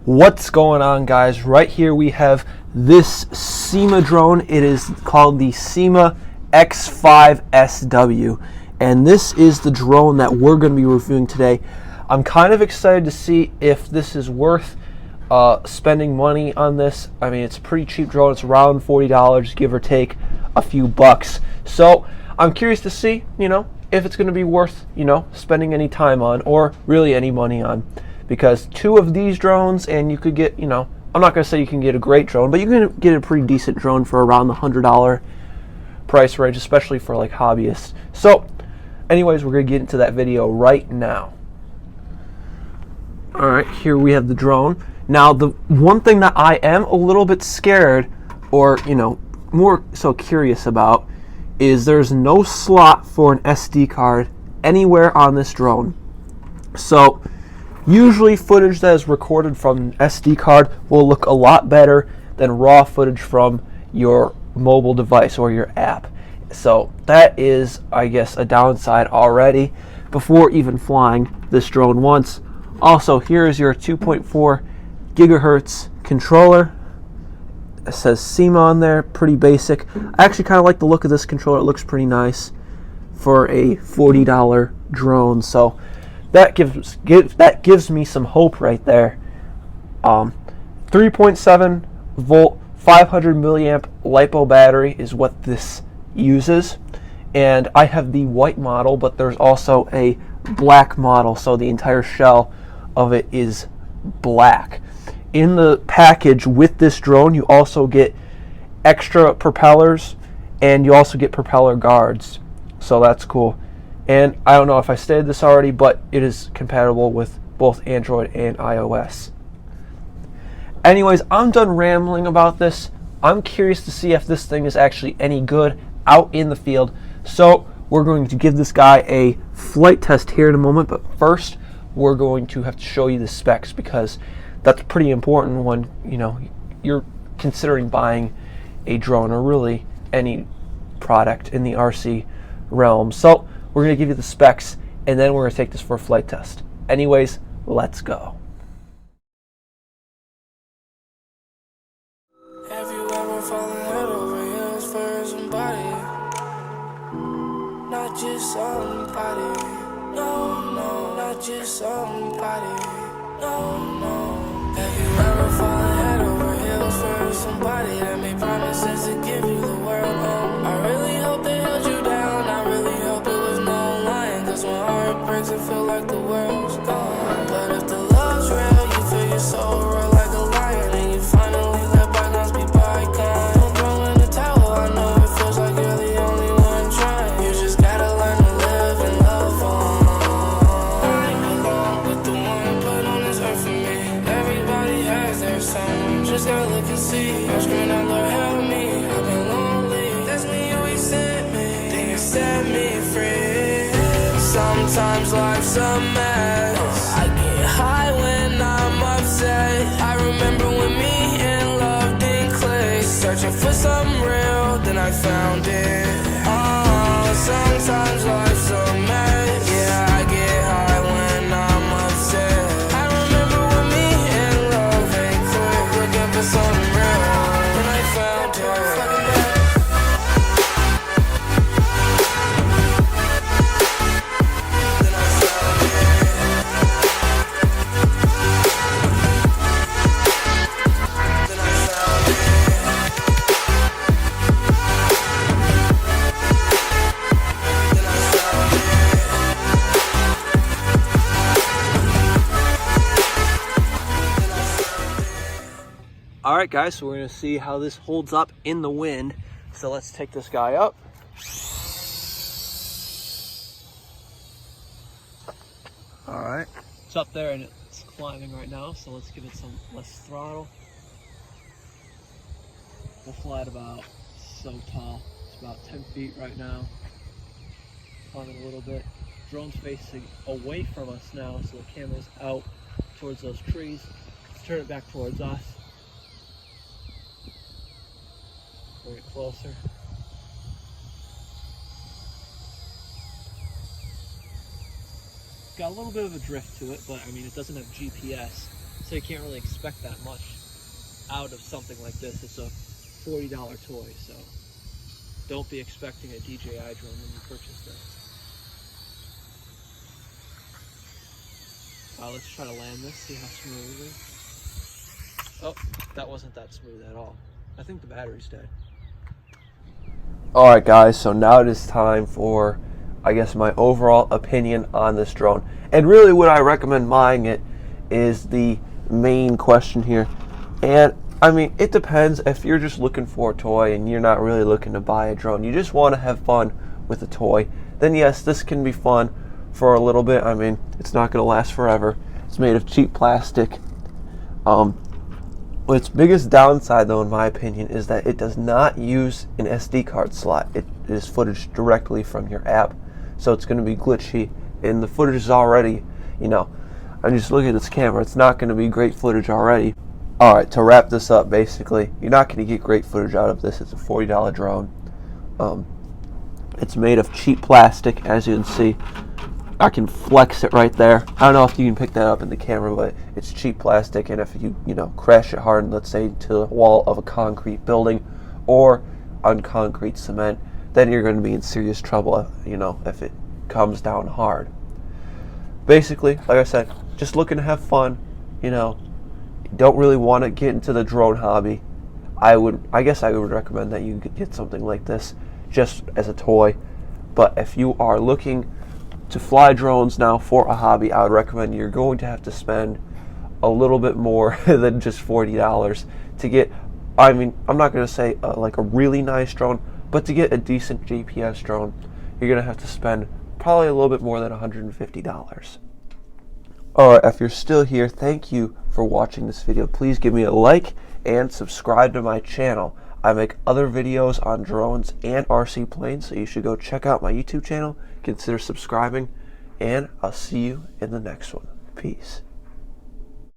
What's going on, guys? Right here we have this SYma drone. It is called the SYma X5SW, and this is the drone that we're going to be reviewing today. I'm kind of excited to see if this is worth spending money on this. I mean, it's a pretty cheap drone. It's around $40, give or take a few bucks. So I'm curious to see, if it's going to be worth, spending any time on or really any money on. Because two of these drones, and you could get, I'm not going to say you can get a great drone, but you can get a pretty decent drone for around the $100 price range, especially for like hobbyists. So anyways, we're going to get into that video right now. All right, here we have the drone. Now, the one thing that I am a little bit scared, or, more so curious about, is there's no slot for an SD card anywhere on this drone. So usually footage that is recorded from an SD card will look a lot better than raw footage from your mobile device or your app. So that is, I guess, a downside already before even flying this drone once. Also, here is your 2.4 gigahertz controller. It says SYma on there, pretty basic. I actually kind of like the look of this controller. It looks pretty nice for a $40 drone. So that gives me some hope right there. 3.7 volt, 500 milliamp LiPo battery is what this uses, and I have the white model, but there's also a black model, so the entire shell of it is black. In the package with this drone, you also get extra propellers, and you also get propeller guards, so that's cool. And I don't know if I stated this already, but it is compatible with both Android and iOS. Anyways, I'm done rambling about this. I'm curious to see if this thing is actually any good out in the field. So we're going to give this guy a flight test here in a moment, but first we're going to have to show you the specs, because that's pretty important when you're considering buying a drone or really any product in the RC realm. So we're going to give you the specs, and then we're going to take this for a flight test. Anyways, let's go. Have you ever fallen head over heels for somebody? Not just somebody. No, not just somebody. No. Have you ever fallen head over heels for somebody that made promises to give you the world? I really hope they held you down. I really hope it was no lying, 'cause when heart breaks it feel like the world's gone. But if the love's real, you feel your soul roar like a lion, and you finally let bygones be bygones. Don't throw in the towel, I know it feels like you're the only one trying. You just gotta learn to live and love on. I belong with the one put on this earth for me. Everybody has their song, just gotta look and see. I'm screaming out, Lord help me, I've been lonely. That's me, you ain't sent me, then you set me free. Sometimes life's a mess. I get high when I'm upset. I remember when me and love didn't click. Searching for something real, then I found it. Sometimes life's a mess. Yeah, I get high when I'm upset. I remember when me and love ain't click. Looking for something real, then I found it. All right, guys, so we're going to see how this holds up in the wind. So let's take this guy up. All right, it's up there and it's climbing right now, so let's give it some less throttle. We'll fly it about so tall. It's about 10 feet right now. Climbing a little bit. Drone's facing away from us now, so the camera's out towards those trees. Let's turn it back towards us. Bring it closer. Got a little bit of a drift to it, but I mean, it doesn't have GPS, So you can't really expect that much out of something like this. It's a $40 toy, so don't be expecting a DJI drone when you purchase this. Let's try to land this, see how smoothly. Oh, that wasn't that smooth at all. I think the battery's dead. Alright guys, so now it is time for, I guess, my overall opinion on this drone. And really would I recommend buying it is the main question here. And I mean, it depends. If you're just looking for a toy and you're not really looking to buy a drone, you just want to have fun with a toy, then yes, this can be fun for a little bit. I mean, it's not going to last forever. It's made of cheap plastic. Its biggest downside, though, in my opinion, is that it does not use an SD card slot. It is footage directly from your app, so it's going to be glitchy, and the footage is already, you know, I'm just looking at this camera, it's not going to be great footage already. Alright, to wrap this up, basically, you're not going to get great footage out of this. It's a $40 drone. It's made of cheap plastic, as you can see. I can flex it right there. I don't know if you can pick that up in the camera, but it's cheap plastic, and if you crash it hard, let's say to the wall of a concrete building or on concrete cement, then you're going to be in serious trouble, if it comes down hard. Basically, like I said, just looking to have fun, don't really want to get into the drone hobby. I guess I would recommend that you get something like this just as a toy. But if you are looking to fly drones now for a hobby, I would recommend you're going to have to spend a little bit more than just $40 to get, I mean, I'm not going to say like a really nice drone, but to get a decent GPS drone, you're going to have to spend probably a little bit more than $150. Alright, if you're still here, thank you for watching this video. Please give me a like and subscribe to my channel. I make other videos on drones and RC planes, so you should go check out my YouTube channel, consider subscribing, and I'll see you in the next one. Peace.